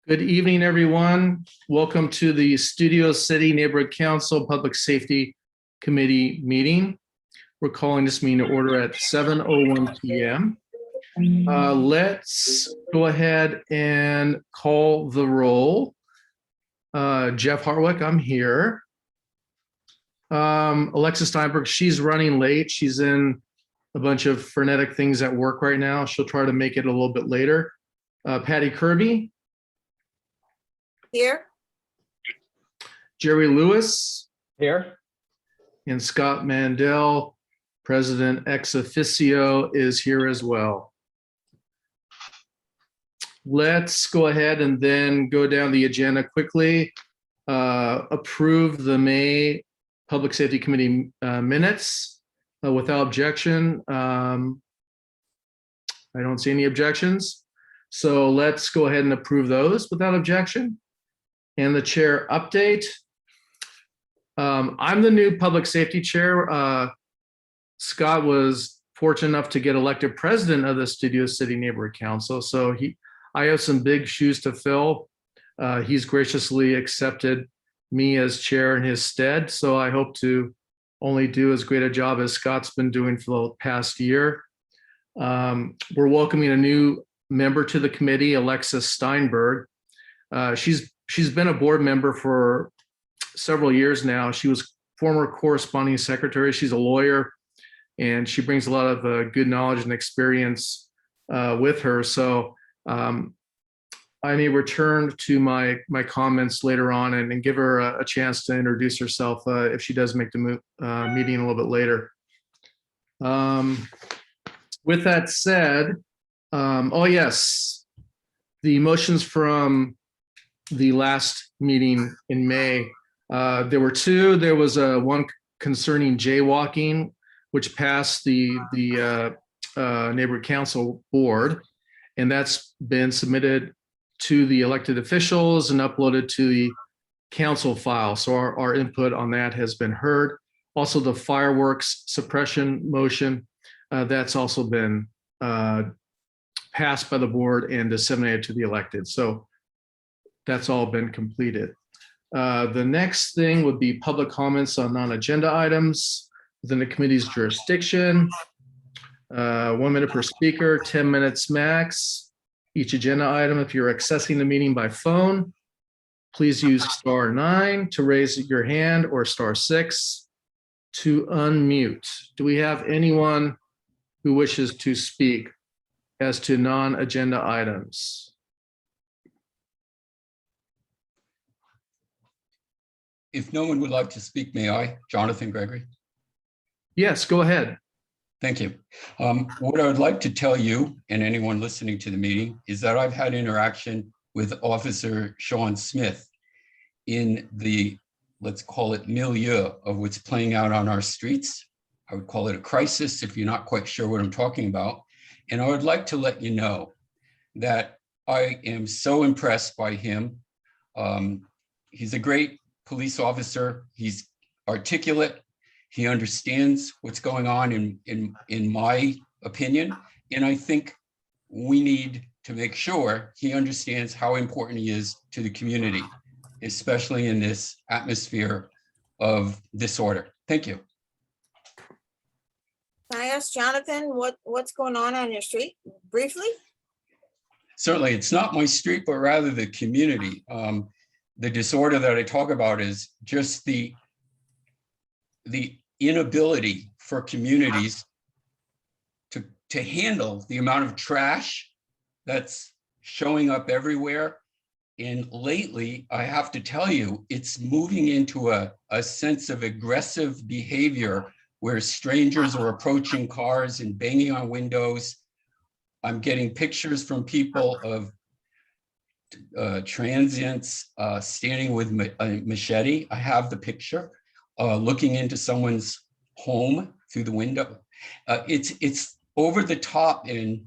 Good evening, everyone. Welcome to the Studio City Neighborhood Council Public Safety Committee meeting. We're calling this meeting to order at 7:01 p.m. Let's go ahead and call the roll. Jeff Hartwick, I'm here. Alexis Steinberg, she's running late. She's in a bunch of frenetic things at work right now. She'll try to make it a little bit later. Patty Kirby. Here. Jerry Lewis. Here. And Scott Mandel, President ex officio, is here as well. Let's go ahead and then go down the agenda quickly. Approve the May Public Safety Committee minutes without objection. I don't see any objections. So let's go ahead and approve those without objection. And the chair update. I'm the new public safety chair. Scott was fortunate enough to get elected president of the Studio City Neighborhood Council. So I have some big shoes to fill. He's graciously accepted me as chair in his stead. So I hope to only do as great a job as Scott's been doing for the past year. We're welcoming a new member to the committee, Alexis Steinberg. She's been a board member for several years now. She was former corresponding secretary. She's a lawyer, and she brings a lot of good knowledge and experience with her. So I may return to my comments later on and give her a chance to introduce herself if she does make the meeting a little bit later. With that said, oh yes, the motions from the last meeting in May, there were two. There was one concerning jaywalking, which passed the neighborhood council board, and that's been submitted to the elected officials and uploaded to the council file. So our input on that has been heard. Also, the fireworks suppression motion, that's also been passed by the board and disseminated to the elected. So that's all been completed. The next thing would be public comments on non-agenda items within the committee's jurisdiction. 1 minute per speaker, 10 minutes max. Each agenda item. If you're accessing the meeting by phone, please use *9 to raise your hand or *6 to unmute. Do we have anyone who wishes to speak as to non-agenda items? If no one would like to speak, may I? Jonathan Gregory. Yes, go ahead. Thank you. What I would like to tell you and anyone listening to the meeting is that I've had interaction with Officer Sean Smith in the, let's call it, milieu of what's playing out on our streets. I would call it a crisis if you're not quite sure what I'm talking about. And I would like to let you know that I am so impressed by him. He's a great police officer. He's articulate. He understands what's going on in my opinion. And I think we need to make sure he understands how important he is to the community, especially in this atmosphere of disorder. Thank you. Can I ask Jonathan what's going on your street briefly? Certainly, it's not my street, but rather the community. The disorder that I talk about is just the inability for communities to handle the amount of trash that's showing up everywhere. And lately, I have to tell you, it's moving into a sense of aggressive behavior where strangers are approaching cars and banging on windows. I'm getting pictures from people of transients standing with a machete. I have the picture, looking into someone's home through the window. It's over the top, and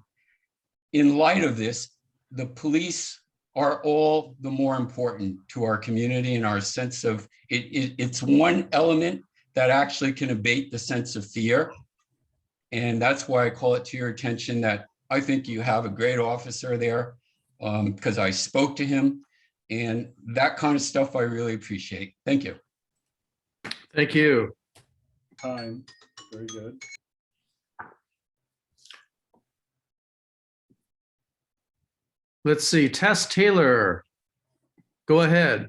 in light of this, the police are all the more important to our community and our sense of it. It's one element that actually can abate the sense of fear. And that's why I call it to your attention that I think you have a great officer there, because I spoke to him. And that kind of stuff I really appreciate. Thank you. Thank you. Time. Very good. Let's see, Tess Taylor. Go ahead.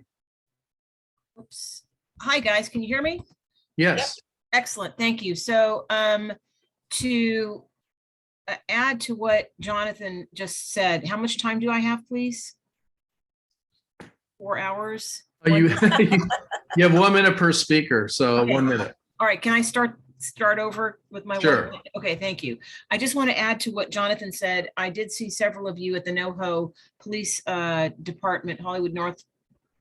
Oops. Hi, guys. Can you hear me? Yes. Excellent. Thank you. So to add to what Jonathan just said, how much time do I have, please? 4 hours? You you have 1 minute per speaker, so Okay. 1 minute. All right, can I start over with my? Sure. Okay, thank you. I just want to add to what Jonathan said. I did see several of you at the NoHo Police Department, Hollywood North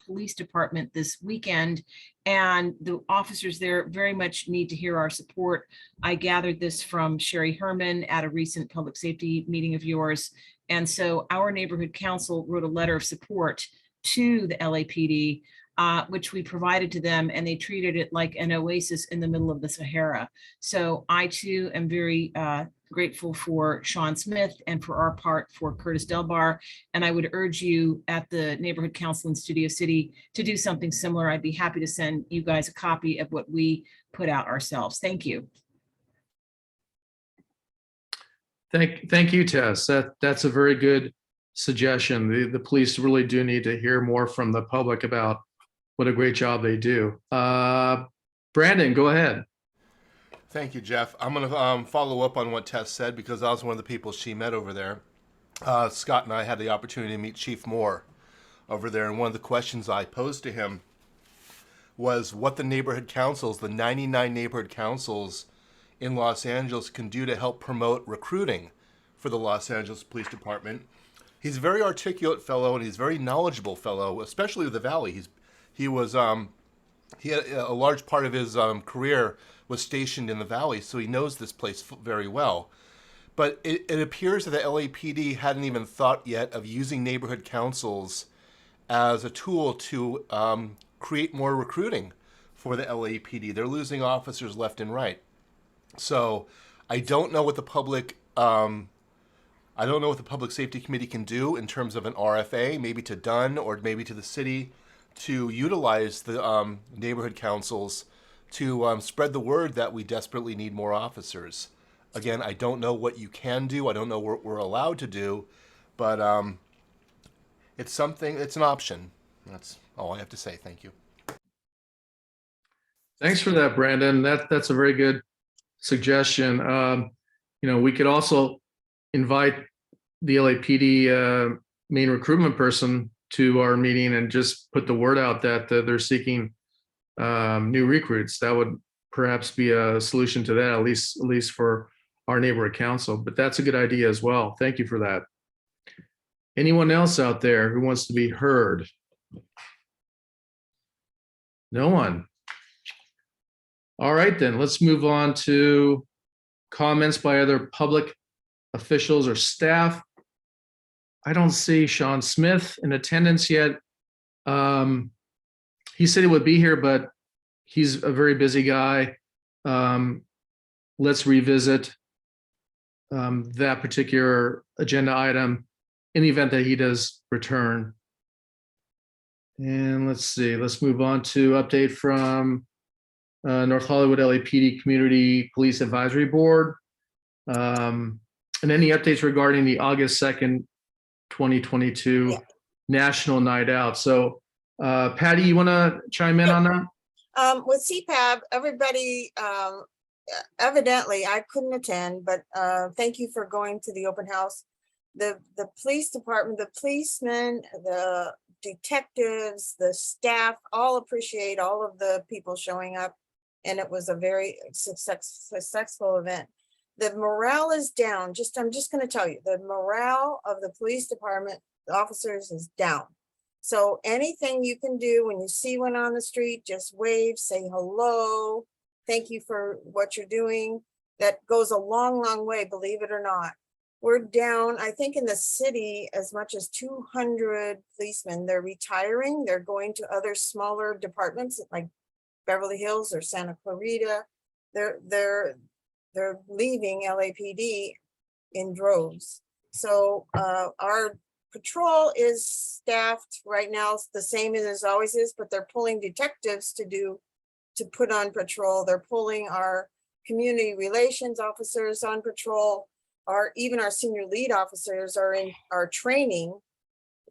Police Department this weekend, and the officers there very much need to hear our support. I gathered this from Sherry Herman at a recent public safety meeting of yours. And so our neighborhood council wrote a letter of support to the LAPD, which we provided to them, and they treated it like an oasis in the middle of the Sahara. So I too am very grateful for Sean Smith and for our part for Curtis Delbar. And I would urge you at the Neighborhood Council in Studio City to do something similar. I'd be happy to send you guys a copy of what we put out ourselves. Thank you. Thank you, Tess. That's a very good suggestion. The police really do need to hear more from the public about what a great job they do. Brandon, go ahead. Thank you, Jeff. I'm going to follow up on what Tess said because I was one of the people she met over there. Scott and I had the opportunity to meet Chief Moore over there, and one of the questions I posed to him was what the neighborhood councils, the 99 neighborhood councils in Los Angeles, can do to help promote recruiting for the Los Angeles Police Department. He's a very articulate fellow, and he's a very knowledgeable fellow, especially with the Valley. He had a large part of his career was stationed in the Valley, so he knows this place very well. But it appears that the LAPD hadn't even thought yet of using neighborhood councils as a tool to create more recruiting for the LAPD. They're losing officers left and right. So I don't know what the public safety committee can do in terms of an RFA, maybe to Dunn or maybe to the city, to utilize the neighborhood councils to spread the word that we desperately need more officers. Again, I don't know what you can do. I don't know what we're allowed to do, but it's an option. That's all I have to say. Thank you. Thanks for that, Brandon. That's a very good suggestion. We could also invite the LAPD main recruitment person to our meeting and just put the word out that they're seeking new recruits. That would perhaps be a solution to that, at least for our neighborhood council. But that's a good idea as well. Thank you for that. Anyone else out there who wants to be heard? No one. All right, then let's move on to comments by other public officials or staff. I don't see Sean Smith in attendance yet. He said he would be here, but he's a very busy guy. Let's revisit that particular agenda item in the event that he does return. And let's see, let's move on to update from North Hollywood LAPD Community Police Advisory Board. And any updates regarding the August 2nd, 2022 National Night Out. So Patty, you want to chime in on that? With CPAB, everybody, evidently, I couldn't attend, but thank you for going to the open house. The police department, the policemen, the detectives, the staff, all appreciate all of the people showing up. And it was a very successful event. The morale is down. I'm just going to tell you, the morale of the police department officers is down. So anything you can do when you see one on the street, just wave, say hello. Thank you for what you're doing. That goes a long, long way, believe it or not. We're down, I think in the city, as much as 200 policemen. They're retiring. They're going to other smaller departments like Beverly Hills or Santa Clarita. They're leaving LAPD in droves. So our patrol is staffed right now, it's the same as it always is, but they're pulling detectives to put on patrol. They're pulling our community relations officers on patrol. Even our senior lead officers are training.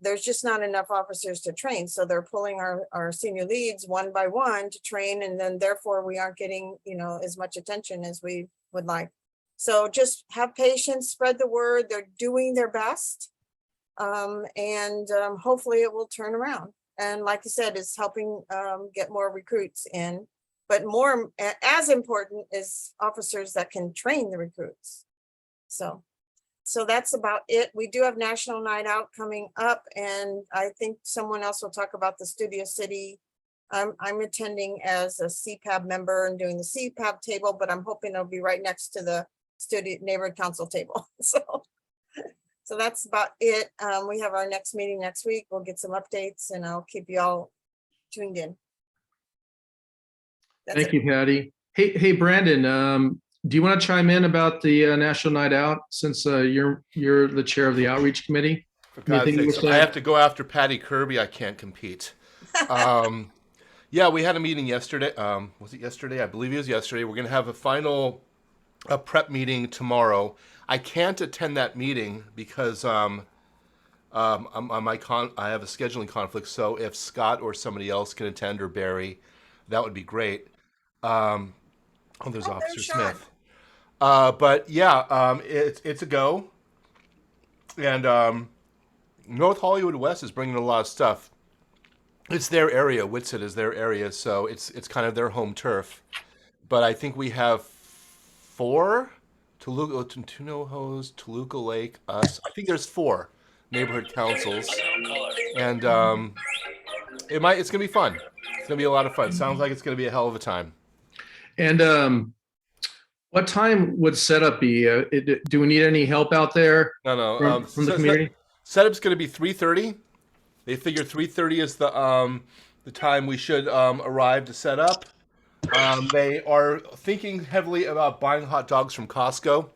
There's just not enough officers to train. So they're pulling our senior leads one by one to train. And then therefore we aren't getting, as much attention as we would like. So just have patience, spread the word. They're doing their best. Hopefully it will turn around. And like you said, it's helping get more recruits in. But as important is officers that can train the recruits. So that's about it. We do have National Night Out coming up, and I think someone else will talk about the Studio City. I'm attending as a CPAB member and doing the CPAB table, but I'm hoping it'll be right next to the Studio Neighborhood Council table. So that's about it. We have our next meeting next week. We'll get some updates, and I'll keep you all tuned in. That's Thank you, Patty. Hey, Brandon, do you want to chime in about the National Night Out since you're the chair of the outreach committee? For God's Anything you sakes, would I say? have to go after Patty Kirby. I can't compete. Yeah, we had a meeting yesterday. Was it yesterday? I believe it was yesterday. We're going to have a final prep meeting tomorrow. I can't attend that meeting because I have a scheduling conflict. So if Scott or somebody else can attend, or Barry, that would be great. There's Oh, Officer there's Sean. Smith. But yeah, it's a go. And North Hollywood West is bringing a lot of stuff. It's their area. Whitsett is their area, so it's kind of their home turf. But I think we have 4: Toluca Lake, us. I think there's 4 neighborhood councils, and it's gonna be fun. It's gonna be a lot of fun. Sounds like it's gonna be a hell of a time. And what time would setup be? Do we need any help out there No. from the community? Setup's going to be 3:30. They figure 3:30 is the time we should arrive to set up. They are thinking heavily about buying hot dogs from Costco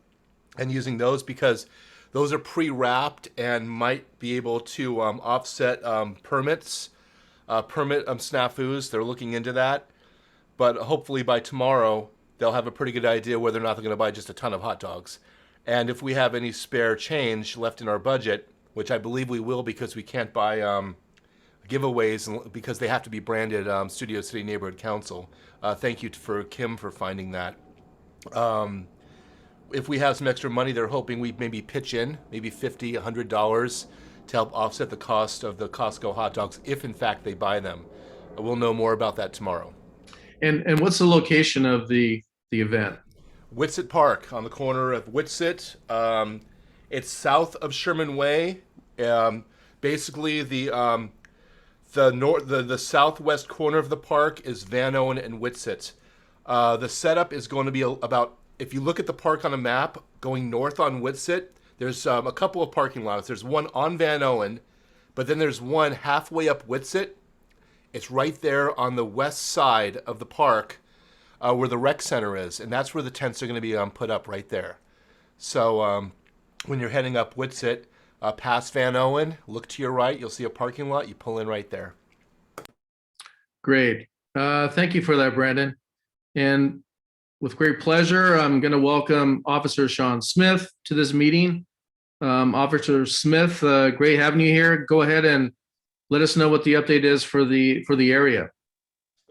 and using those because those are pre-wrapped and might be able to offset permit snafus. They're looking into that, but hopefully by tomorrow they'll have a pretty good idea whether or not they're going to buy just a ton of hot dogs. And if we have any spare change left in our budget, which I believe we will because we can't buy giveaways because they have to be branded Studio City Neighborhood Council. Thank you for Kim for finding that. If we have some extra money, they're hoping we maybe pitch in, maybe $50, $100 to help offset the cost of the Costco hot dogs, if in fact they buy them. We'll know more about that tomorrow. And what's the location of the event? Whitsett Park on the corner of Whitsett. It's south of Sherman Way. Basically, the southwest corner of the park is Van Owen and Whitsett. The setup is going to be about, if you look at the park on a map, going north on Whitsett, there's a couple of parking lots. There's one on Van Owen, but then there's one halfway up Whitsett. It's right there on the west side of the park where the rec center is, and that's where the tents are going to be put up right there. So when you're heading up Whitsett, past Van Owen, look to your right, you'll see a parking lot. You pull in right there. Great. Thank you for that, Brandon. And with great pleasure, I'm going to welcome Officer Sean Smith to this meeting. Officer Smith, great having you here. Go ahead and let us know what the update is for the area.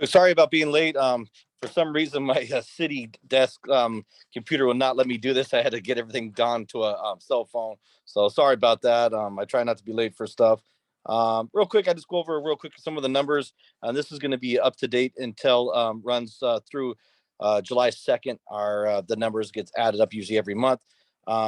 Sorry about being late. For some reason, my city desk computer will not let me do this. I had to get everything done to a cell phone. So sorry about that. I try not to be late for stuff. Real quick, I just go over some of the numbers. This is going to be up to date until runs through July 2nd. The numbers gets added up usually every month.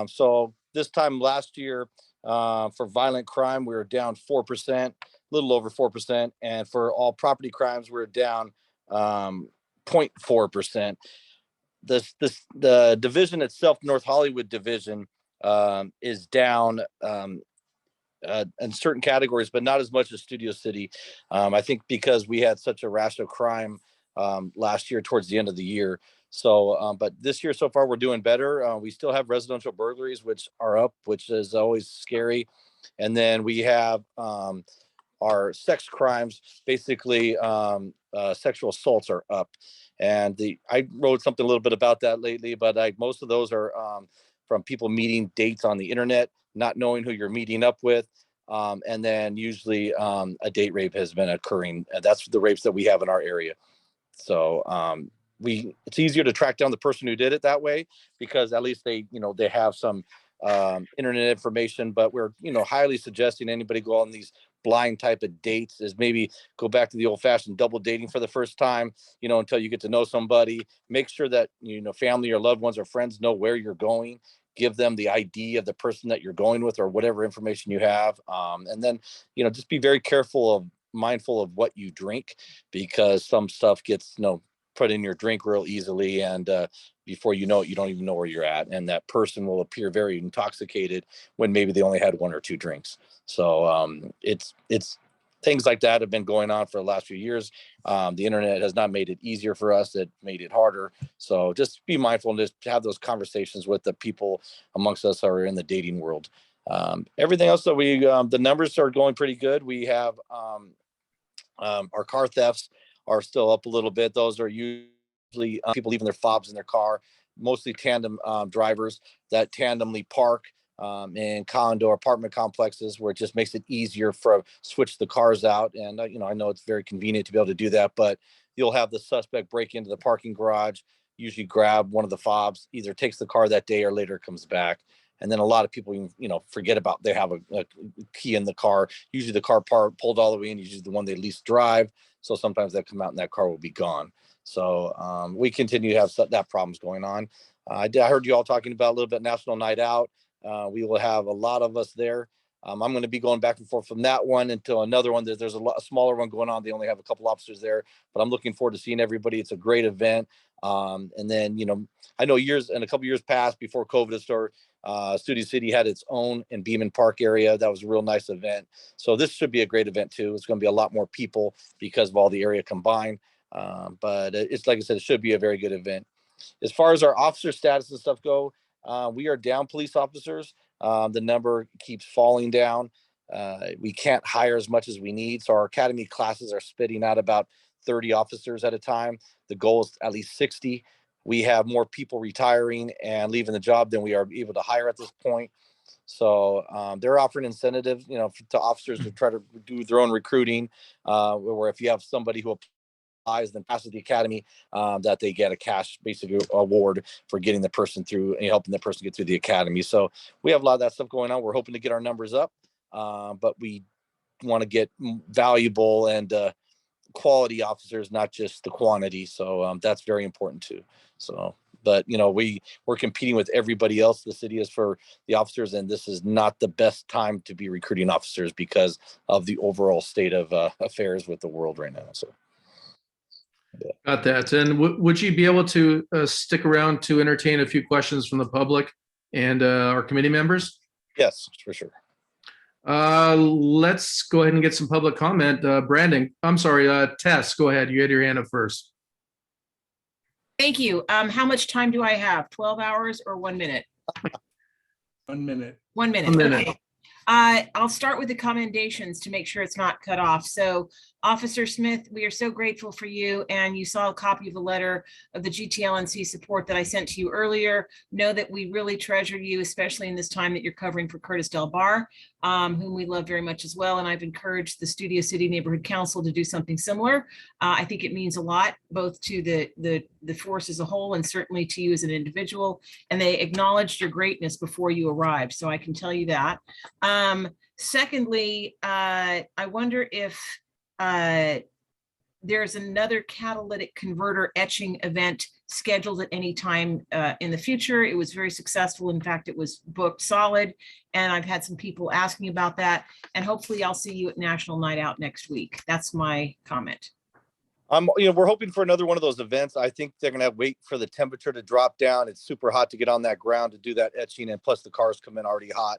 So this time last year, for violent crime, we were down 4%. Little over 4%, and for all property crimes, we're down 0.4%. The division itself, North Hollywood division, is down in certain categories, but not as much as Studio City. I think because we had such a rash of crime last year towards the end of the year. So, but this year so far we're doing better. We still have residential burglaries, which are up, which is always scary. And then we have our sex crimes, basically sexual assaults are up. And I wrote something a little bit about that lately, but most of those are from people meeting dates on the internet, not knowing who you're meeting up with. And then usually a date rape has been occurring. That's the rapes that we have in our area. So it's easier to track down the person who did it that way, because at least they have some internet information. But we're highly suggesting anybody go on these blind type of dates is maybe go back to the old fashioned double dating for the first time, until you get to know somebody. Make sure that family or loved ones or friends know where you're going. Give them the ID of the person that you're going with, or whatever information you have. And then just be very mindful of what you drink, because some stuff gets put in your drink real easily, and before you know it, you don't even know where you're at, and that person will appear very intoxicated when maybe they only had one or two drinks. So it's things like that have been going on for the last few years. The internet has not made it easier for us, it made it harder. So just be mindful and just have those conversations with the people amongst us who are in the dating world. Everything else that the numbers are going pretty good. We have our car thefts are still up a little bit. Those are usually people leaving their fobs in their car, mostly tandem drivers that tandemly park in condo or apartment complexes, where it just makes it easier for switch the cars out. And I know it's very convenient to be able to do that, but you'll have the suspect break into the parking garage, usually grab one of the fobs, either takes the car that day or later comes back. And then a lot of people, forget about they have a key in the car. Usually the car pulled all the way in, usually the one they least drive. So sometimes they come out and that car will be gone. So we continue to have that problems going on. I heard you all talking about a little bit National Night Out. We will have a lot of us there. I'm going to be going back and forth from that one until another one. There's a smaller one going on. They only have a couple officers there, but I'm looking forward to seeing everybody. It's a great event. And then, I know a couple years past before COVID started, Studio City had its own in Beeman Park area. That was a real nice event. So this should be a great event too. It's going to be a lot more people because of all the area combined. But it's like I said, it should be a very good event. As far as our officer status and stuff go, we are down police officers. The number keeps falling down. We can't hire as much as we need. So our academy classes are spitting out about 30 officers at a time. The goal is at least 60. We have more people retiring and leaving the job than we are able to hire at this point. So they're offering incentive, to officers to try to do their own recruiting, where if you have somebody who applies then passes the academy, that they get a cash basically award for getting the person through and helping the person get through the academy. So we have a lot of that stuff going on. We're hoping to get our numbers up, but we want to get valuable and quality officers, not just the quantity. So that's very important too. So, but we're competing with everybody else. The city is for the officers, and this is not the best time to be recruiting officers because of the overall state of affairs with the world right now. So. Yeah. Got that. And would you be able to stick around to entertain a few questions from the public and our committee members? Yes, for sure. Let's go ahead and get some public comment. Tess, go ahead. You had your hand up first. Thank you. How much time do I have? 12 hours or 1 minute? 1 minute. 1 minute. 1 minute. Okay. I'll start with the commendations to make sure it's not cut off. So Officer Smith, we are so grateful for you, and you saw a copy of the letter of the GTLNC support that I sent to you earlier. Know that we really treasure you, especially in this time that you're covering for Curtis Del Bar, whom we love very much as well. And I've encouraged the Studio City Neighborhood Council to do something similar. I think it means a lot, both to the force as a whole and certainly to you as an individual. And they acknowledged your greatness before you arrived, so I can tell you that. Secondly, I wonder if there's another catalytic converter etching event scheduled at any time in the future. It was very successful. In fact, it was booked solid, and I've had some people asking about that, and hopefully I'll see you at National Night Out next week. That's my comment. We're hoping for another one of those events. I think they're going to wait for the temperature to drop down. It's super hot to get on that ground to do that etching, and plus the cars come in already hot.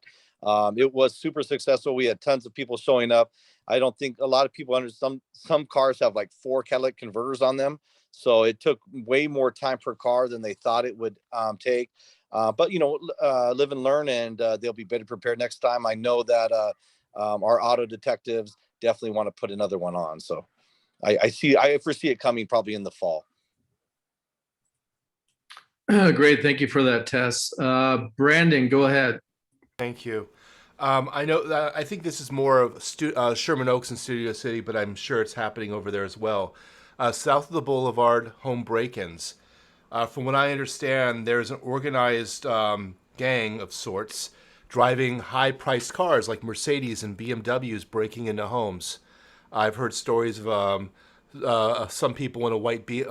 It was super successful. We had tons of people showing up. I don't think a lot of people understand. Some cars have like 4 catalytic converters on them. So it took way more time per car than they thought it would take. But live and learn, and they'll be better prepared next time. I know that our auto detectives definitely want to put another one on. So I foresee it coming probably in the fall. Great, thank you for that, Tess. Brandon, go ahead. Thank you. I know that I think this is more of Sherman Oaks and Studio City, but I'm sure it's happening over there as well. South of the Boulevard, home break-ins. From what I understand, there's an organized gang of sorts driving high-priced cars like Mercedes and BMWs breaking into homes. I've heard stories of some people in a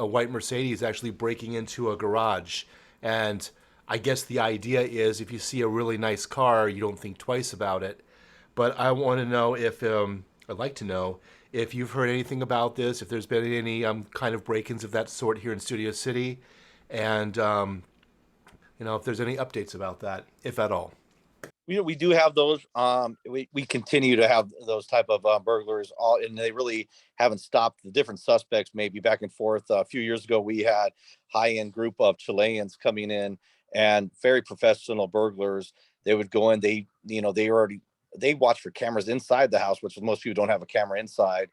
white Mercedes actually breaking into a garage. And I guess the idea is if you see a really nice car, you don't think twice about it. But I want to know if, I'd like to know if you've heard anything about this, if there's been any kind of break-ins of that sort here in Studio City, and if there's any updates about that, if at all. We do have those. We continue to have those type of burglars, and they really haven't stopped. The different suspects maybe back and forth. A few years ago, we had high-end group of Chileans coming in and very professional burglars. They would go in. They watch for cameras inside the house, which most people don't have a camera inside.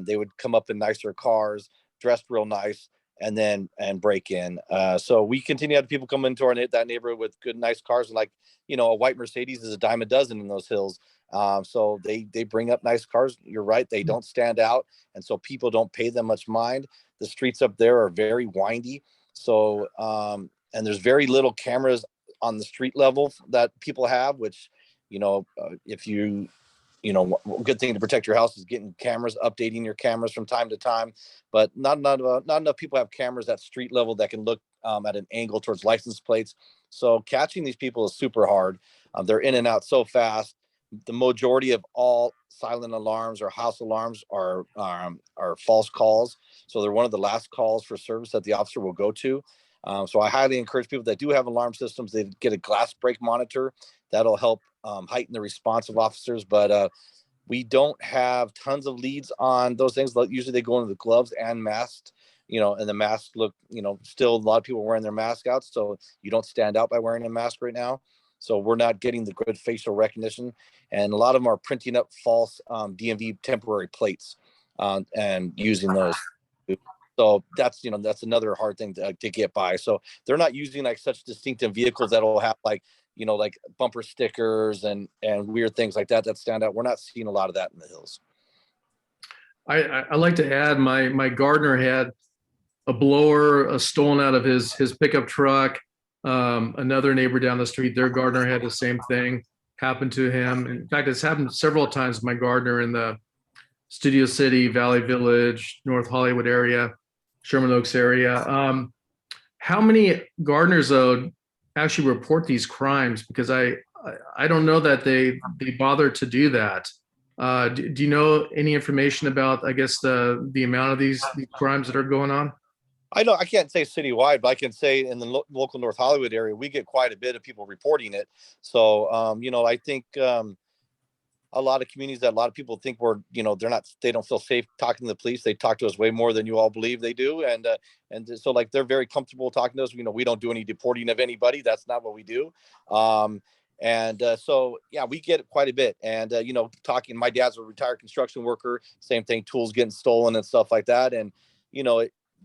They would come up in nicer cars, dressed real nice, and break in. So we continue to have people come into that neighborhood with good, nice cars. Like, a white Mercedes is a dime a dozen in those hills. So they bring up nice cars. You're right. They don't stand out. And so people don't pay them much mind. The streets up there are very windy. So, and there's very little cameras on the street level that people have, which, if you, a good thing to protect your house is getting cameras, updating your cameras from time to time, but not enough people have cameras at street level that can look at an angle towards license plates. So catching these people is super hard. They're in and out so fast. The majority of all silent alarms or house alarms are false calls. So they're one of the last calls for service that the officer will go to. So I highly encourage people that do have alarm systems, they get a glass break monitor. That'll help heighten the response of officers. But we don't have tons of leads on those things. Usually they go into the gloves and masked, and the masks look, still a lot of people wearing their mask out. So you don't stand out by wearing a mask right now. So we're not getting the good facial recognition. And a lot of them are printing up false DMV temporary plates and using those. So that's another hard thing to get by. So they're not using like such distinctive vehicles that'll have like bumper stickers and weird things like that stand out. We're not seeing a lot of that in the hills. I like to add my gardener had a blower stolen out of his pickup truck. Another neighbor down the street, their gardener had the same thing happen to him. In fact, it's happened several times. My gardener in the Studio City, Valley Village, North Hollywood area, Sherman Oaks area. How many gardeners though actually report these crimes? Because I don't know that they bother to do that. Do you know any information about, I guess, the amount of these crimes that are going on? I know I can't say citywide, but I can say in the local North Hollywood area, we get quite a bit of people reporting it. So, I think a lot of communities that a lot of people think they don't feel safe talking to the police. They talk to us way more than you all believe they do. And so like, they're very comfortable talking to us. We don't do any deporting of anybody. That's not what we do. So yeah, we get quite a bit. And, talking, my dad's a retired construction worker, same thing, tools getting stolen and stuff like that. And,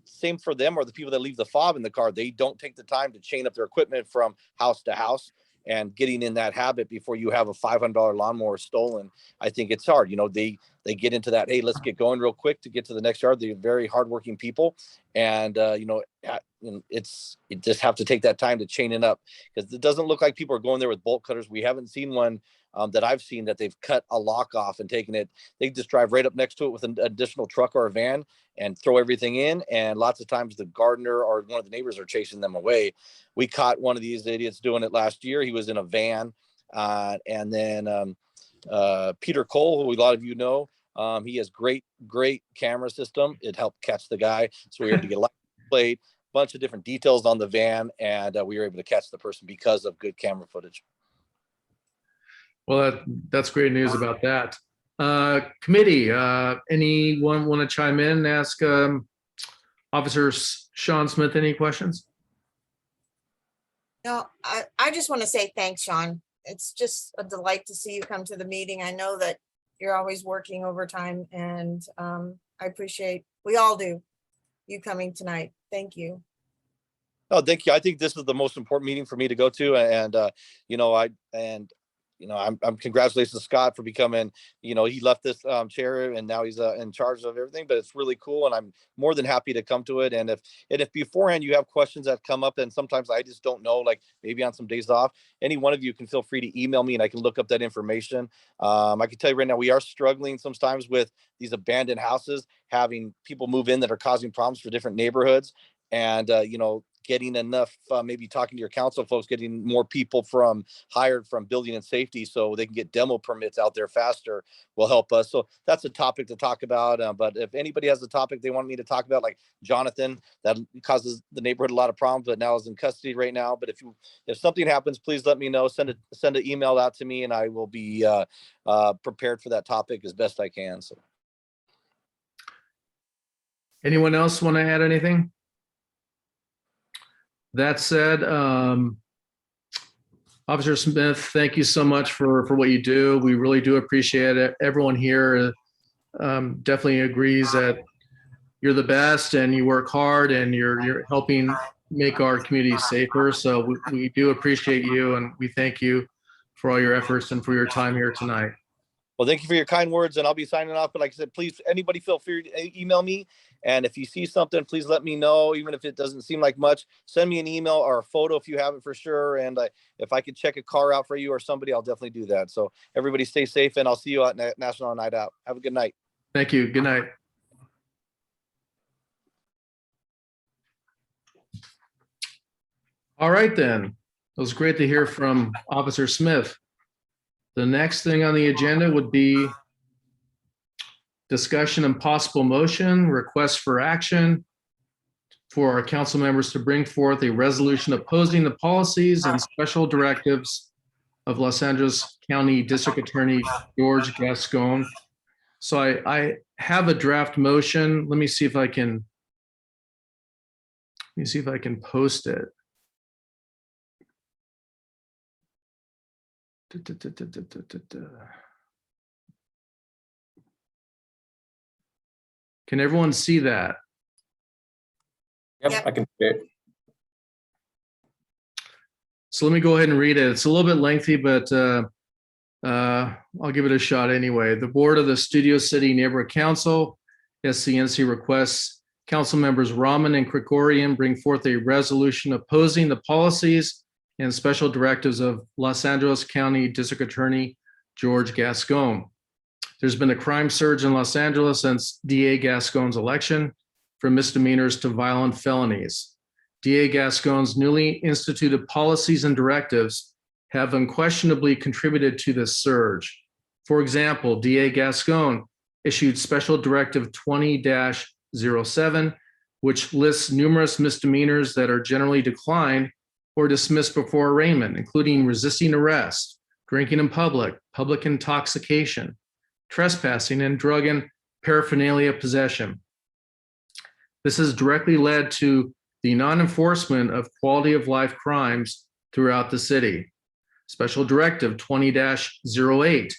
same for them, or the people that leave the fob in the car. They don't take the time to chain up their equipment from house to house, and getting in that habit before you have a $500 lawnmower stolen. I think it's hard. They get into that, hey, let's get going real quick to get to the next yard. They're very hardworking people. And, you just have to take that time to chain it up, because it doesn't look like people are going there with bolt cutters. We haven't seen one that I've seen that they've cut a lock off and taken it. They just drive right up next to it with an additional truck or a van and throw everything in. And lots of times the gardener or one of the neighbors are chasing them away. We caught one of these idiots doing it last year. He was in a van. And then Peter Cole, who a lot of you know, he has great camera system. It helped catch the guy. So we were able to get a license plate, bunch of different details on the van, and we were able to catch the person because of good camera footage. Well, that's great news about that. Committee, anyone want to chime in and ask Officer Sean Smith any questions? No, I just want to say thanks, Sean. It's just a delight to see you come to the meeting. I know that you're always working overtime and I appreciate, we all do, you coming tonight. Thank you. Oh, thank you. I think this is the most important meeting for me to go to, and I'm congratulations to Scott for becoming, he left this chair and now he's in charge of everything, but it's really cool. And I'm more than happy to come to it. And if beforehand you have questions that come up and sometimes I just don't know, like maybe on some days off, any one of you can feel free to email me and I can look up that information. I can tell you right now, we are struggling sometimes with these abandoned houses, having people move in that are causing problems for different neighborhoods. And, getting enough, maybe talking to your council folks, getting more people hired from building and safety so they can get demo permits out there faster will help us. So that's a topic to talk about. But if anybody has a topic they want me to talk about, like Jonathan, that causes the neighborhood a lot of problems, but now is in custody right now. But if something happens, please let me know. Send an email out to me and I will be prepared for that topic as best I can. So Anyone else want to add anything? That said, Officer Smith, thank you so much for what you do. We really do appreciate it. Everyone here definitely agrees that you're the best and you work hard and you're helping make our community safer. So we do appreciate you and we thank you for all your efforts and for your time here tonight. well, thank you for your kind words, and I'll be signing off. But like I said, please, anybody feel free to email me. And if you see something, please let me know. Even if it doesn't seem like much, send me an email or a photo if you have it for sure. And if I could check a car out for you or somebody, I'll definitely do that. So everybody stay safe, and I'll see you at National Night Out. Have a good night. Thank you. Good night. All right, then. It was great to hear from Officer Smith. The next thing on the agenda would be discussion and possible motion, request for action for our council members to bring forth a resolution opposing the policies and special directives of Los Angeles County District Attorney George Gascon. So I have a draft motion. Let me see if I can post it. Can everyone see that? Yep. I can see it. So let me go ahead and read it. It's a little bit lengthy, but I'll give it a shot anyway. The board of the Studio City Neighborhood Council, SCNC, requests council members Rahman and Krikorian bring forth a resolution opposing the policies and special directives of Los Angeles County District Attorney George Gascon. There's been a crime surge in Los Angeles since DA Gascon's election, from misdemeanors to violent felonies. DA Gascon's newly instituted policies and directives have unquestionably contributed to this surge. For example, DA Gascon issued Special Directive 20-07, which lists numerous misdemeanors that are generally declined or dismissed before arraignment, including resisting arrest, drinking in public, public intoxication, trespassing, and drug and paraphernalia possession. This has directly led to the non-enforcement of quality of life crimes throughout the city. Special Directive 20-08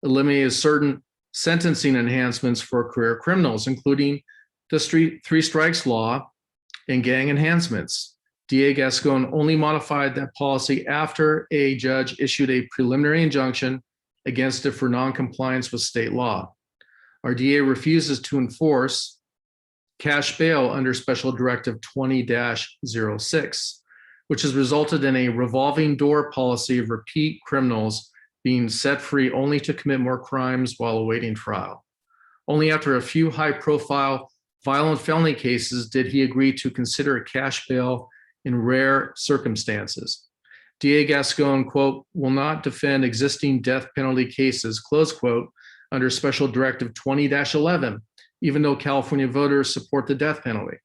eliminated certain sentencing enhancements for career criminals, including the three strikes law and gang enhancements. DA Gascon only modified that policy after a judge issued a preliminary injunction against it for non-compliance with state law. Our DA refuses to enforce cash bail under Special Directive 20-06, which has resulted in a revolving door policy of repeat criminals being set free only to commit more crimes while awaiting trial. Only after a few high-profile violent felony cases did he agree to consider a cash bail in rare circumstances. DA Gascon, quote, will not defend existing death penalty cases, close quote, under Special Directive 20-11, even though California voters support the death penalty.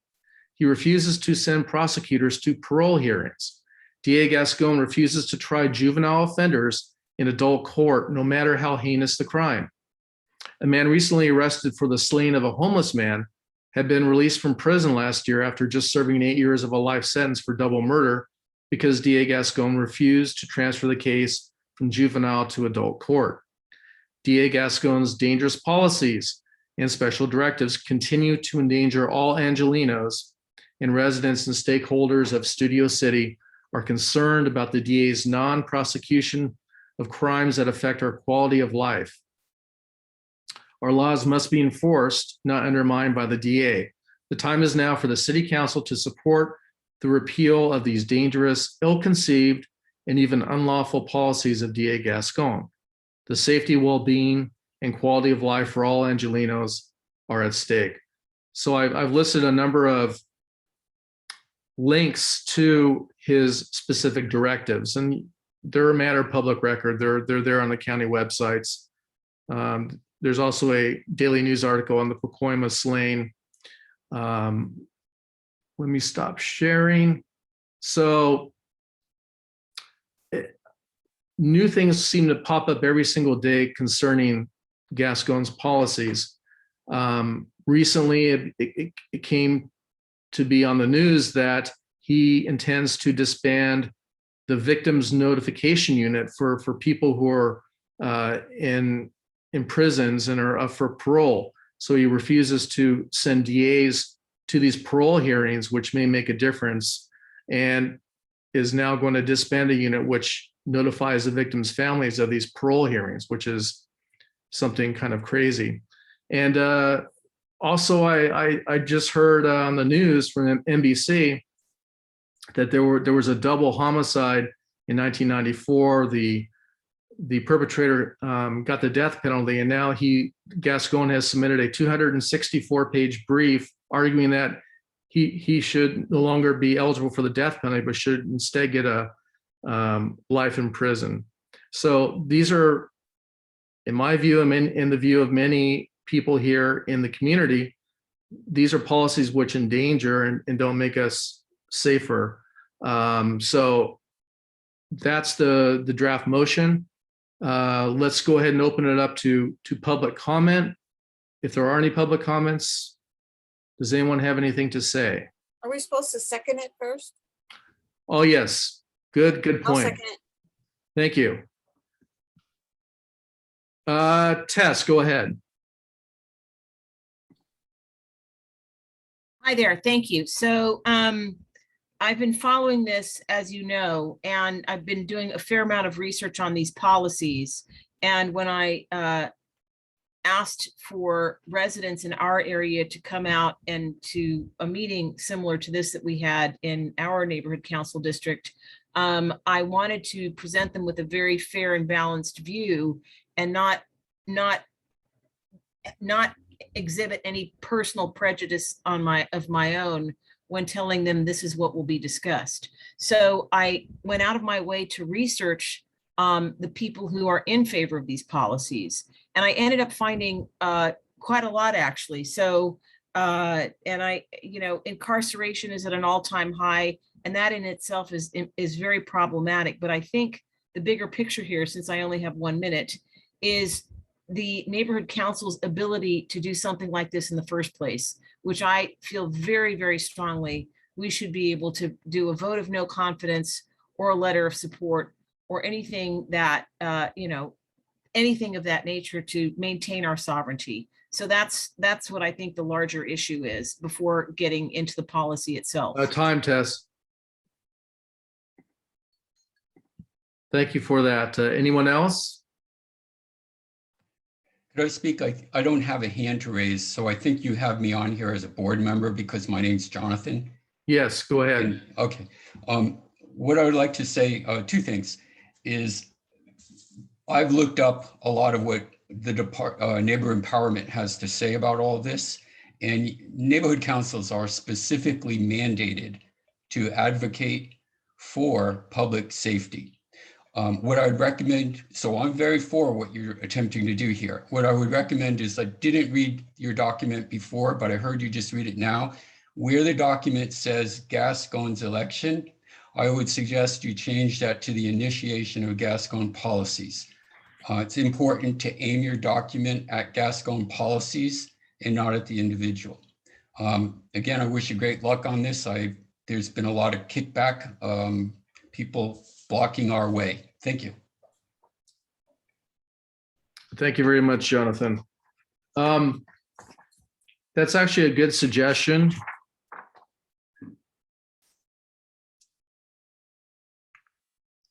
He refuses to send prosecutors to parole hearings. DA Gascon refuses to try juvenile offenders in adult court, no matter how heinous the crime. A man recently arrested for the slaying of a homeless man had been released from prison last year after just serving 8 years of a life sentence for double murder because DA Gascon refused to transfer the case from juvenile to adult court. DA Gascon's dangerous policies and special directives continue to endanger all Angelenos, and residents and stakeholders of Studio City are concerned about the DA's non-prosecution of crimes that affect our quality of life. Our laws must be enforced, not undermined by the DA. The time is now for the City Council to support the repeal of these dangerous, ill-conceived, and even unlawful policies of DA Gascon. The safety, well-being, and quality of life for all Angelenos are at stake. So I've listed a number of links to his specific directives, and they're a matter of public record. They're there on the county websites. There's also a daily news article on the Pacoima slaying. Let me stop sharing. So new things seem to pop up every single day concerning Gascon's policies. Recently, it came to be on the news that he intends to disband the victims notification unit for people who are in prisons and are up for parole. So he refuses to send DAs to these parole hearings, which may make a difference, and is now going to disband a unit which notifies the victims' families of these parole hearings, which is something kind of crazy. And also, I just heard on the news from NBC that there was a double homicide in 1994. The perpetrator got the death penalty, and now Gascon has submitted a 264-page brief arguing that he should no longer be eligible for the death penalty, but should instead get a life in prison. So these are, in my view, and in the view of many people here in the community, these are policies which endanger and don't make us safer. So that's the draft motion. Let's go ahead and open it up to public comment. If there are any public comments, does anyone have anything to say? Are we supposed to second it first? Oh, yes. Good I'll point. second it. Thank you. Tess, go ahead. Hi there, thank you. So I've been following this, as you know, and I've been doing a fair amount of research on these policies. And when I asked for residents in our area to come out and to a meeting similar to this that we had in our neighborhood council district, I wanted to present them with a very fair and balanced view and not exhibit any personal prejudice of my own when telling them this is what will be discussed. So I went out of my way to research the people who are in favor of these policies. And I ended up finding quite a lot, actually. So, incarceration is at an all-time high, and that in itself is very problematic. But I think the bigger picture here, since I only have 1 minute, is the neighborhood council's ability to do something like this in the first place, which I feel very, very strongly we should be able to do a vote of no confidence or a letter of support or anything that, anything of that nature to maintain our sovereignty. So that's what I think the larger issue is before getting into the policy itself. Time, Tess. Thank you for that. Anyone else? Could I speak? I don't have a hand to raise, so I think you have me on here as a board member because my name's Jonathan. Yes, go ahead. Okay. What I would like to say, two things, is I've looked up a lot of what the neighbor empowerment has to say about all of this, and neighborhood councils are specifically mandated to advocate for public safety. What I would recommend, so I'm very for what you're attempting to do here. What I would recommend is, I didn't read your document before, but I heard you just read it now. Where the document says Gascon's election, I would suggest you change that to the initiation of Gascon policies. It's important to aim your document at Gascon policies and not at the individual. Again, I wish you great luck on this. There's been a lot of kickback people blocking our way. Thank you. Thank you very much, Jonathan. That's actually a good suggestion.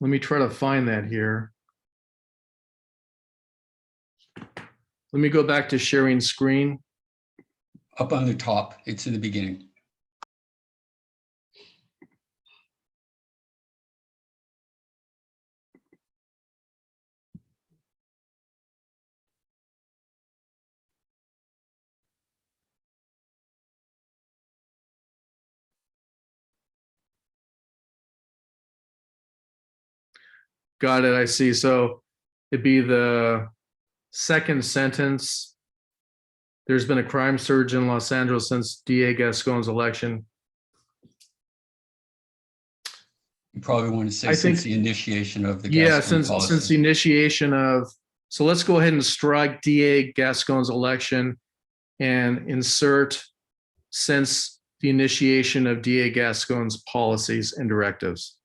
Let me try to find that here. Let me go back to sharing screen. Up on the top, it's in the beginning. Got it, I see. So it'd be the second sentence. There's been a crime surge in Los Angeles since DA Gascon's election. You probably want to say I since think- the initiation of the Yeah, Gascon since policy. the initiation of, so let's go ahead and strike DA Gascon's election and insert since the initiation of DA Gascon's policies and directives.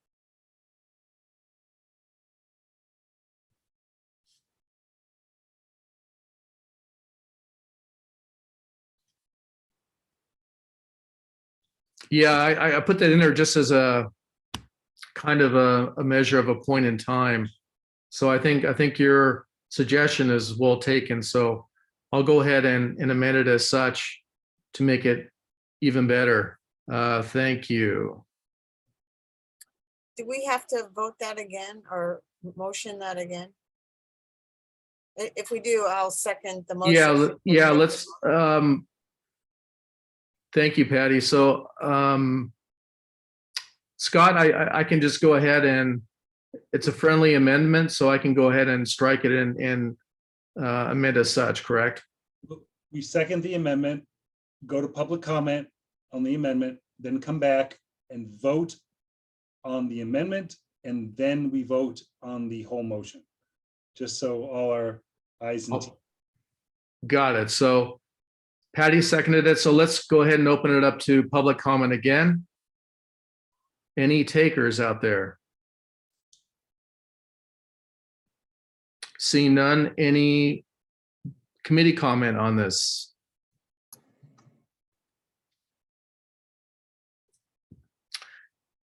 Yeah, I put that in there just as a kind of a measure of a point in time. So I think your suggestion is well taken. So I'll go ahead and amend it as such to make it even better. Thank you. Do we have to vote that again or motion that again? If we do, I'll second the motion. Yeah, let's, thank you, Patty. So, Scott, I can just go ahead and, it's a friendly amendment, so I can go ahead and strike it and amend as such, correct? We second the amendment, go to public comment on the amendment, then come back and vote on the amendment, and then we vote on the whole motion. Just so all our eyes and T's. Got it. So Patty seconded it. So let's go ahead and open it up to public comment again. Any takers out there? Seeing none, any committee comment on this?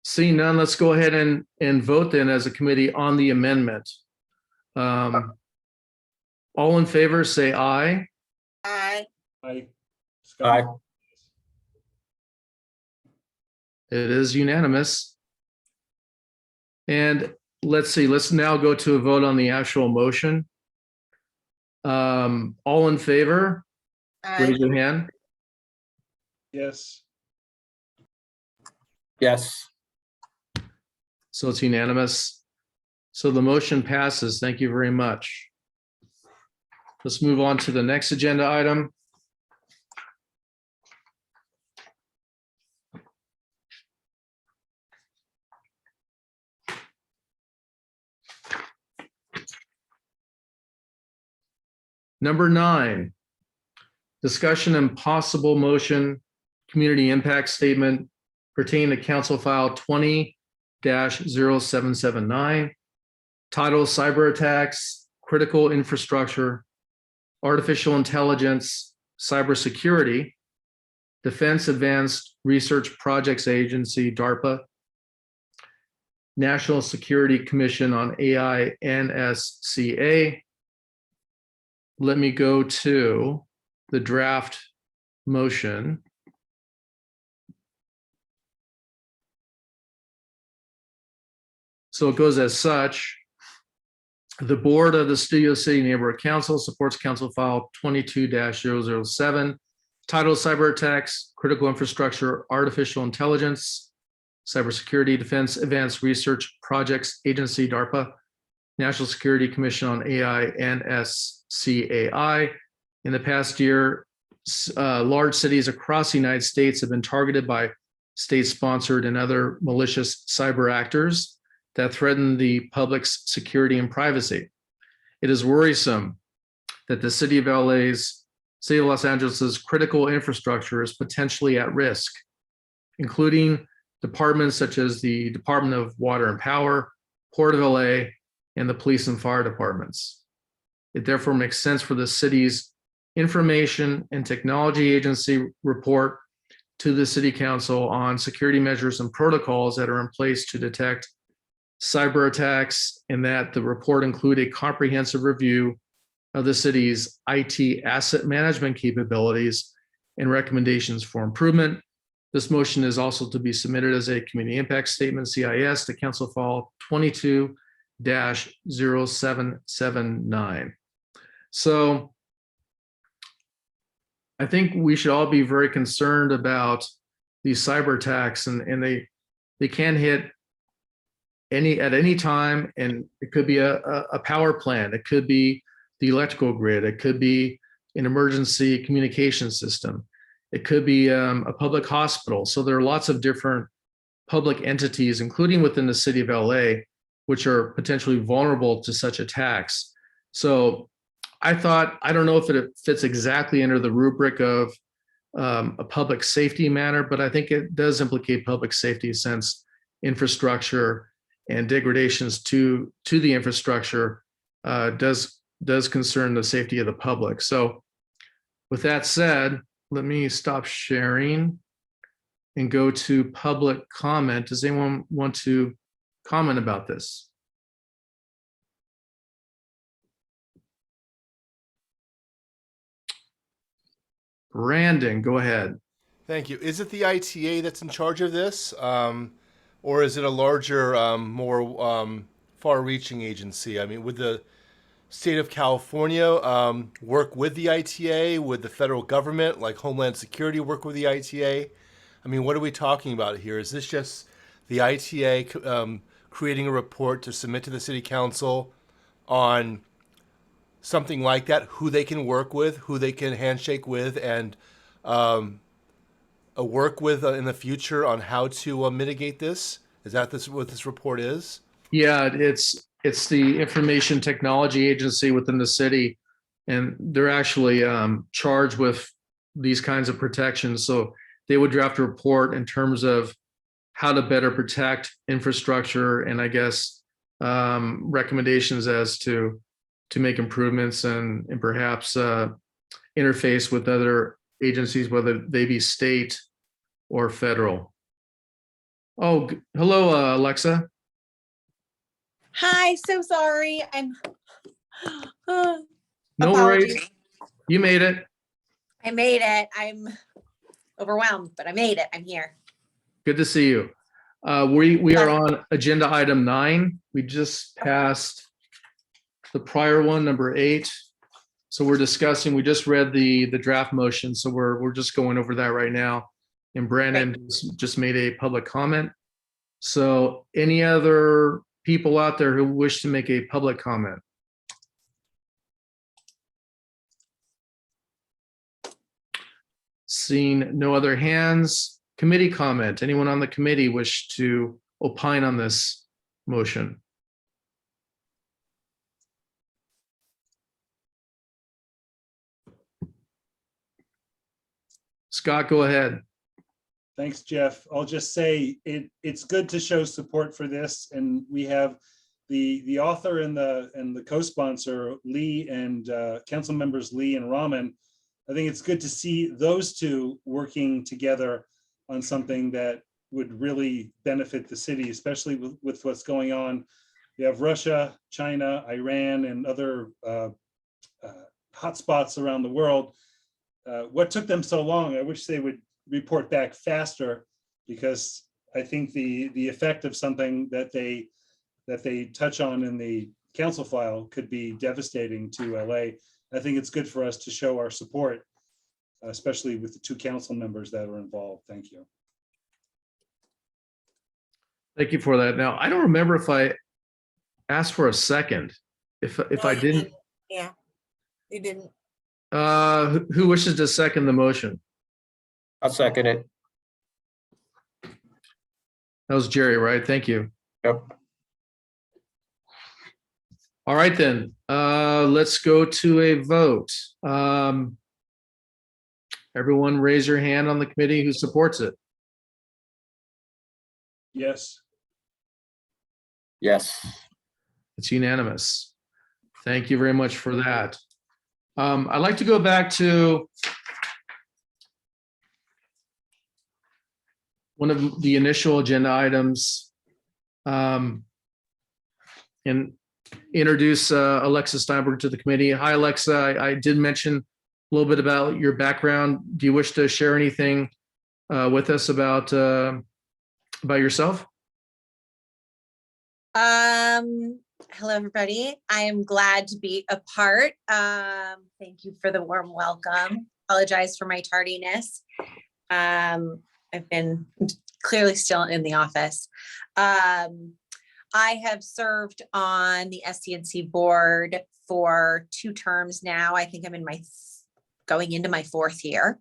Seeing none, let's go ahead and vote then as a committee on the amendment. All in favor, say aye. Aye. Scott? It is unanimous. And let's see, let's now go to a vote on the actual motion. All in favor, Aye. raise your hand. Yes. Yes. So it's unanimous. So the motion passes. Thank you very much. Let's move on to the next agenda item. Number 9, discussion and possible motion, community impact statement pertaining to Council File 20-0779, title Cyber Attacks, Critical Infrastructure, Artificial Intelligence, Cybersecurity, Defense Advanced Research Projects Agency, DARPA, National Security Commission on AI, NSCA. Let me go to the draft motion. So it goes as such. The board of the Studio City Neighborhood Council supports Council File 22-007, titled Cyber Attacks, Critical Infrastructure, Artificial Intelligence, Cybersecurity, Defense Advanced Research Projects Agency, DARPA, National Security Commission on AI, NSCAI. In the past year, large cities across the United States have been targeted by state-sponsored and other malicious cyber actors that threaten the public's security and privacy. It is worrisome that the city of Los Angeles's critical infrastructure is potentially at risk, including departments such as the Department of Water and Power, Port of LA, and the police and fire departments. It therefore makes sense for the city's Information and Technology Agency report to the City Council on security measures and protocols that are in place to detect cyber attacks, and that the report include a comprehensive review of the city's IT asset management capabilities and recommendations for improvement. This motion is also to be submitted as a community impact statement, CIS, to Council File 22-0779. So I think we should all be very concerned about these cyber attacks, and they can hit at any time, and it could be a power plant, it could be the electrical grid, it could be an emergency communication system, it could be a public hospital. So there are lots of different public entities, including within the city of LA, which are potentially vulnerable to such attacks. So I thought, I don't know if it fits exactly under the rubric of a public safety matter, but I think it does implicate public safety, since infrastructure and degradations to the infrastructure does concern the safety of the public. So with that said, let me stop sharing and go to public comment. Does anyone want to comment about this? Brandon, go ahead. Thank you. Is it the ITA that's in charge of this? Or is it a larger, more far-reaching agency? I mean, would the state of California work with the ITA? Would the federal government, like Homeland Security, work with the ITA? I mean, what are we talking about here? Is this just the ITA creating a report to submit to the city council on something like that, who they can work with, who they can handshake with, and work with in the future on how to mitigate this? Is that what this report is? Yeah, it's the Information Technology Agency within the city, and they're actually charged with these kinds of protections. So they would draft a report in terms of how to better protect infrastructure, and I guess recommendations as to make improvements and perhaps interface with other agencies, whether they be state or federal. Oh, hello, Alexa. Hi, so sorry. I'm No apologies. worries. You made it. I made it. I'm overwhelmed, but I made it. I'm here. Good to see you. We are on agenda item 9. We just passed the prior one, number 8. So we're discussing, we just read the draft motion. So we're just going over that right now. And Brandon just made a public comment. So any other people out there who wish to make a public comment? Seeing no other hands, committee comment. Anyone on the committee wish to opine on this motion? Scott, go ahead. Thanks, Jeff. I'll just say it's good to show support for this, and we have the author and the co-sponsor, Lee, and council members Lee and Rahman. I think it's good to see those two working together on something that would really benefit the city, especially with what's going on. We have Russia, China, Iran, and other hotspots around the world. What took them so long? I wish they would report back faster, because I think the effect of something that they touch on in the council file could be devastating to LA. I think it's good for us to show our support, especially with the 2 council members that are involved. Thank you. Thank you for that. Now, I don't remember if I asked for a second. If No, I you didn't, Yeah, you didn't. who wishes to second the motion? I'll second it. That was Jerry, right? Thank you. Yep. All right, then. Let's go to a vote. Everyone raise your hand on the committee who supports it. Yes. Yes. It's unanimous. Thank you very much for that. I'd like to go back to one of the initial agenda items and introduce Alexis Steinberg to the committee. Hi, Alexa. I did mention a little bit about your background. Do you wish to share anything with us about yourself? Hello, everybody. I am glad to be a part. Thank you for the warm welcome. Apologize for my tardiness. I've been clearly still in the office. I have served on the SCNC board for 2 terms now. I think I'm in going into my 4th year.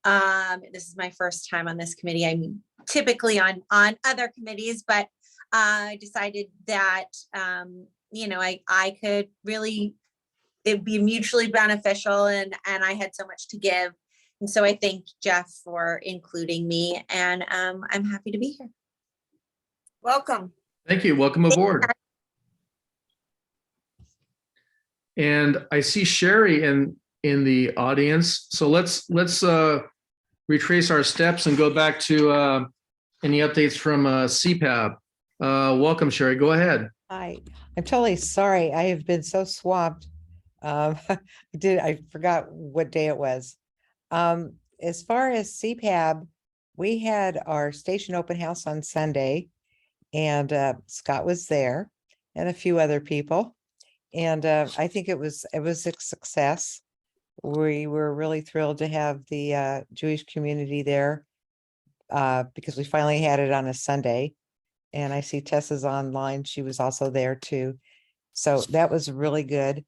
This is my first time on this committee. I'm typically on other committees, but I decided that, I could really, it'd be mutually beneficial and I had so much to give. And so I thank Jeff for including me and I'm happy to be here. Welcome. Thank you. Welcome aboard. And I see Sherry in the audience. So let's retrace our steps and go back to any updates from CPAB. Welcome, Sherry. Go ahead. Hi, I'm totally sorry. I have been so swamped. I forgot what day it was. As far as CPAB, we had our station open house on Sunday and Scott was there and a few other people. And I think it was a success. We were really thrilled to have the Jewish community there because we finally had it on a Sunday. And I see Tessa's online. She was also there too. So that was really good.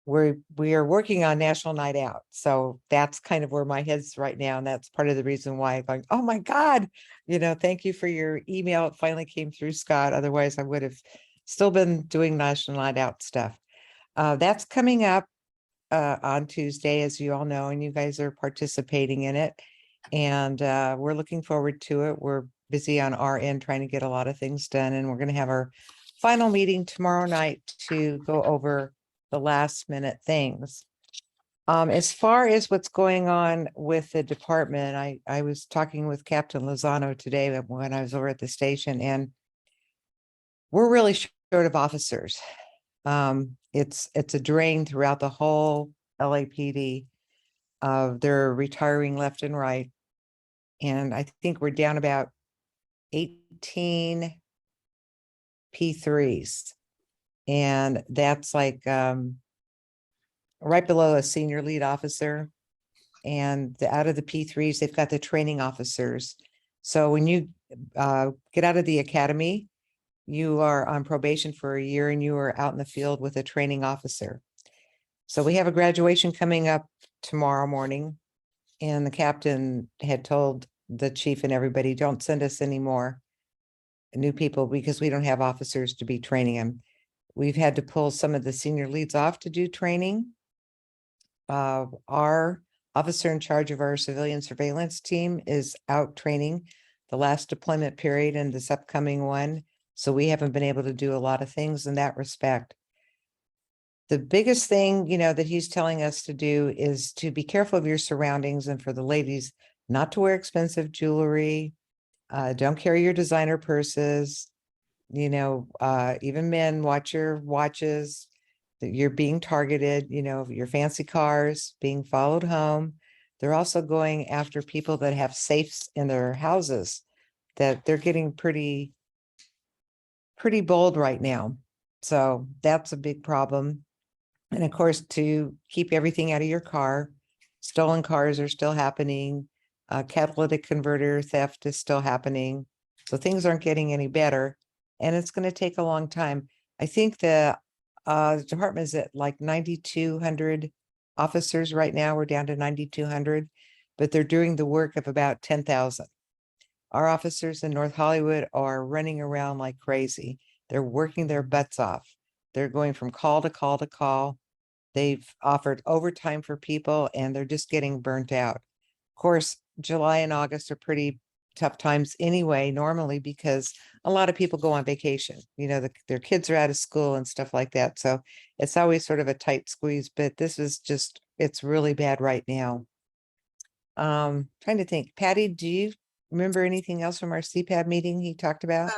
We are working on National Night Out. So that's kind of where my head's right now. And that's part of the reason why I'm going, oh my God, thank you for your email. It finally came through, Scott. Otherwise I would have still been doing National Night Out stuff. That's coming up on Tuesday, as you all know, and you guys are participating in it. And we're looking forward to it. We're busy on our end trying to get a lot of things done. And we're going to have our final meeting tomorrow night to go over the last minute things. As far as what's going on with the department, I was talking with Captain Lozano today when I was over at the station, and we're really short of officers. It's a drain throughout the whole LAPD. They're retiring left and right. And I think we're down about 18 P3s. And that's like right below a senior lead officer. And out of the P3s, they've got the training officers. So when you get out of the academy, you are on probation for a year and you are out in the field with a training officer. So we have a graduation coming up tomorrow morning. And the captain had told the chief and everybody, don't send us any more new people because we don't have officers to be training them. We've had to pull some of the senior leads off to do training. Our officer in charge of our civilian surveillance team is out training the last deployment period and this upcoming one. So we haven't been able to do a lot of things in that respect. The biggest thing, that he's telling us to do is to be careful of your surroundings, and for the ladies, not to wear expensive jewelry. Don't carry your designer purses. Even men, watch your watches. That you're being targeted, your fancy cars being followed home. They're also going after people that have safes in their houses, that they're getting pretty bold right now. So that's a big problem. And of course, to keep everything out of your car. Stolen cars are still happening. Catalytic converter theft is still happening. So things aren't getting any better. And it's going to take a long time. I think the department is at like 9,200 officers right now. We're down to 9,200, but they're doing the work of about 10,000. Our officers in North Hollywood are running around like crazy. They're working their butts off. They're going from call to call to call. They've offered overtime for people and they're just getting burnt out. Of course, July and August are pretty tough times anyway, normally, because a lot of people go on vacation, their kids are out of school and stuff like that. So it's always sort of a tight squeeze, but this is just, it's really bad right now. Trying to think, Patty, do you remember anything else from our CPAB meeting he talked about?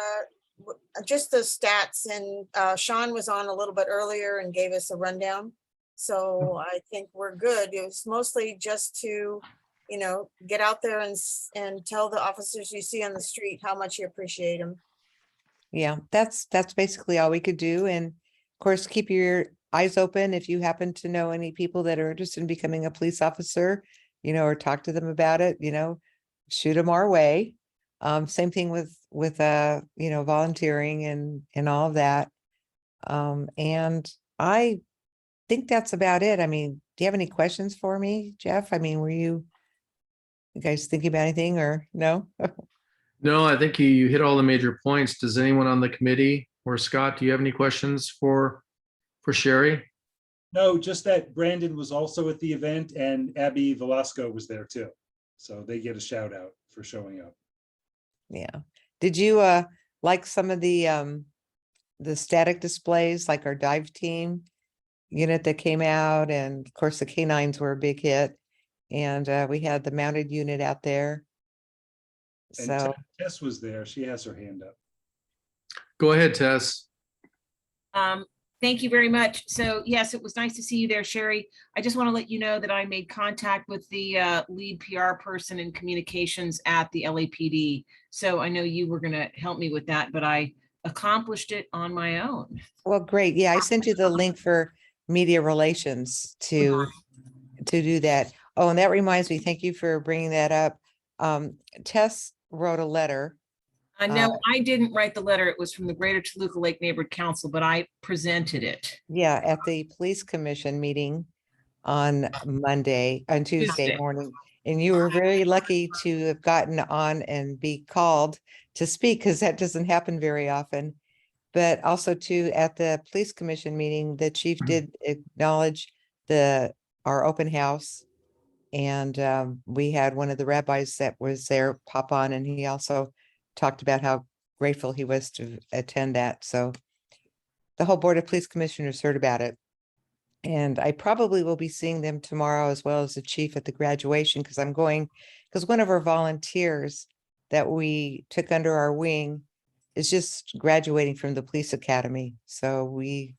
Just the stats, and Sean was on a little bit earlier and gave us a rundown. So I think we're good. It was mostly just to, get out there and tell the officers you see on the street how much you appreciate them. Yeah, that's basically all we could do. And of course, keep your eyes open if you happen to know any people that are interested in becoming a police officer, or talk to them about it, shoot them our way. Same thing with volunteering and all of that. And I think that's about it. I mean, do you have any questions for me, Jeff? I mean, were you guys thinking about anything or no? No, I think you hit all the major points. Does anyone on the committee or Scott, do you have any questions for Sherry? No, just that Brandon was also at the event and Abby Velasco was there too. So they get a shout out for showing up. Yeah. Did you like some of the static displays, like our dive team unit that came out, and of course the canines were a big hit, and we had the mounted unit out there. And So Tess was there. She has her hand up. Go ahead, Tess. Thank you very much. So yes, it was nice to see you there, Sherry. I just want to let you know that I made contact with the lead PR person in communications at the LAPD. So I know you were going to help me with that, but I accomplished it on my own. well, great. Yeah, I sent you the link for media relations to do that. Oh, and that reminds me, thank you for bringing that up. Tess wrote a letter. No, I didn't write the letter. It was from the Greater Toluca Lake Neighborhood Council, but I presented it. Yeah, at the police commission meeting on Tuesday morning. And you were very lucky to have gotten on and be called to speak, because that doesn't happen very often. But also too, at the police commission meeting, the chief did acknowledge our open house. And we had one of the rabbis that was there pop on, and he also talked about how grateful he was to attend that. So the whole Board of Police Commissioners heard about it. And I probably will be seeing them tomorrow, as well as the chief at the graduation, because one of our volunteers that we took under our wing is just graduating from the police academy. So we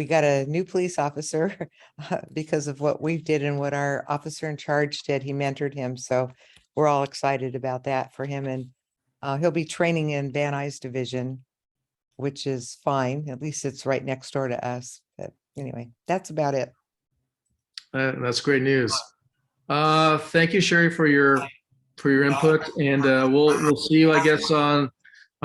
got a new police officer because of what we did and what our officer in charge did. He mentored him. So we're all excited about that for him. And he'll be training in Van Nuys Division, which is fine. At least it's right next door to us. But anyway, that's about it. That's great news. Thank you, Sherry, for your input, and we'll see you, I guess, on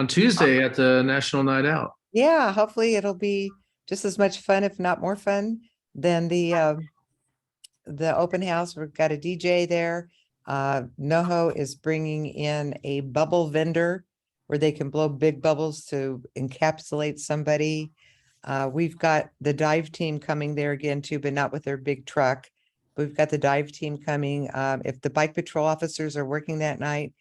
Tuesday at the National Night Out. Yeah, hopefully it'll be just as much fun, if not more fun, than the open house. We've got a DJ there. NoHo is bringing in a bubble vendor where they can blow big bubbles to encapsulate somebody. We've got the dive team coming there again too, but not with their big truck. We've got the dive team coming. If the bike patrol officers are working that night,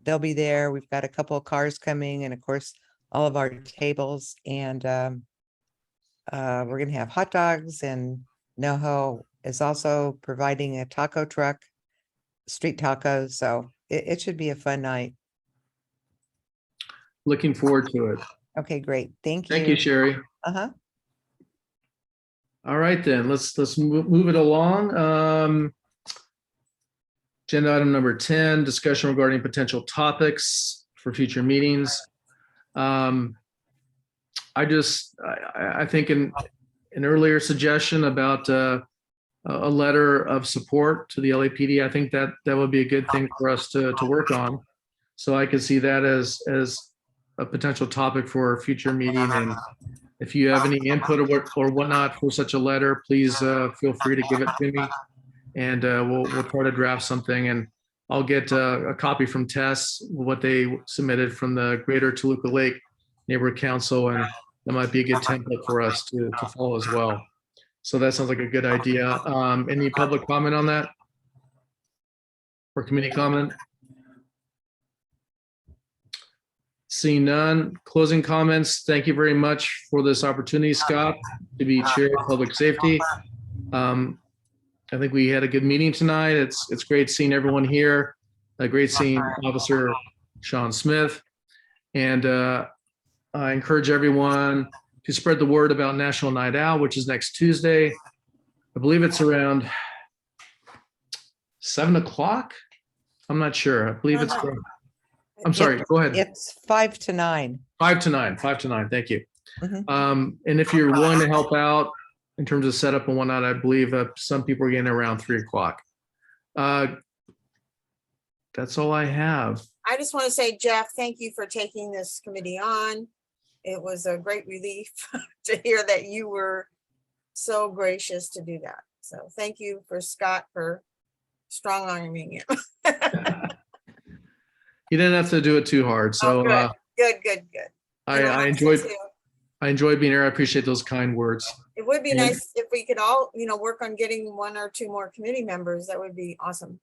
they'll be there. We've got a couple of cars coming, and of course, all of our tables. And we're going to have hot dogs, and NoHo is also providing a taco truck, street tacos. So it should be a fun night. Looking forward to it. Okay, great. Thank you. Thank you, Sherry. Uh-huh. All right, then let's move it along. Agenda item number 10, discussion regarding potential topics for future meetings. I think an earlier suggestion about a letter of support to the LAPD, I think that would be a good thing for us to work on. So I could see that as a potential topic for a future meeting. And if you have any input or whatnot for such a letter, please feel free to give it to me, and we'll try to draft something. And I'll get a copy from Tess, what they submitted from the Greater Toluca Lake Neighborhood Council, and that might be a good template for us to follow as well. So that sounds like a good idea. Any public comment on that? Or committee comment? Seeing none, closing comments. Thank you very much for this opportunity, Scott, to be Chair of Public Safety. I think we had a good meeting tonight. It's great seeing everyone here. Great seeing Officer Sean Smith. And I encourage everyone to spread the word about National Night Out, which is next Tuesday. I believe it's around 7 o'clock. I'm not sure. I believe it's, I'm sorry, go ahead. It's 5 to 9. 5 to 9, 5 to 9. Thank you. Mhm. And if you're willing to help out in terms of setup and whatnot, I believe some people are getting around 3 o'clock. That's all I have. I just want to say, Jeff, thank you for taking this committee on. It was a great relief to hear that you were so gracious to do that. So thank you for Scott for strong arming it. You didn't have to do it too hard. So Good. And I Alexis, enjoyed too. I enjoyed being here. I apprate those kind words. It would be And- nice if we could all, work on getting 1 or 2 more committee members. That would be awesome.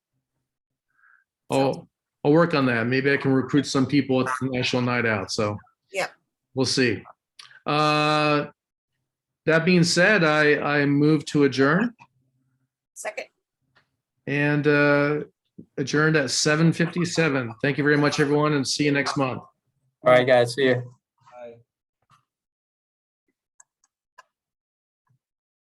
I'll work on that. Maybe I can recruit some people at the National Night Out. So Yeah. we'll see. That being said, I move to adjourn Second. and adjourned at 7:57. Thank you very much, everyone, and see you next month. All right, guys, see you.